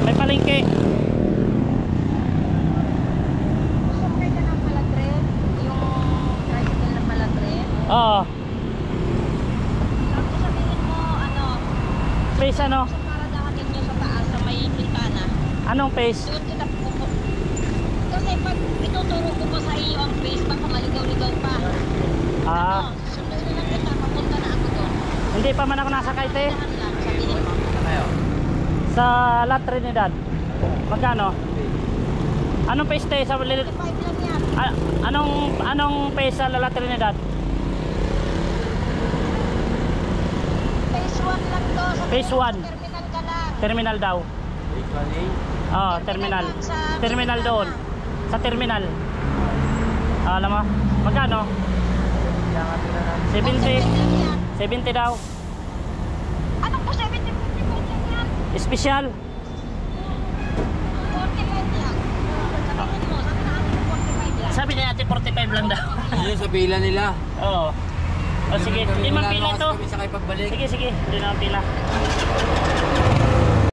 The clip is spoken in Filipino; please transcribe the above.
may palengke. Sumay ka ng Palatren, yung tricycle ng Palatren. Oo. Tapos sabihin mo, Face ano? sa paradahan ninyo sa taas, sa may bintana. Anong face? Doon kita pupunta. Kasi pag ituturo ko pa sa iyo ang face, baka maligaw-ligaw pa. Sundan na lang kita, papunta na ako doon. Hindi pa man ako nasakay te. Dahan lang, sabihin mo. Sa La Trinidad. Magkano? Anong face te sa 45 lang yan. anong face sa La Trinidad? Phase 1 lang to. Sa Phase 1. terminal ka lang. Terminal daw. Oo, terminal. Terminal doon. Sa terminal. Alam mo? Magkano? 70. 70 daw. Anong po 70? 45 lang yan. Special. 45 lang. Sabihin mo, sabi na atin 45 lang. Sabi niya ate 45 lang daw. Yun sa pila nila. Oo. O sige, hindi man pila to. Kami sa kayo pagbalik. Sige, hindi naman pila.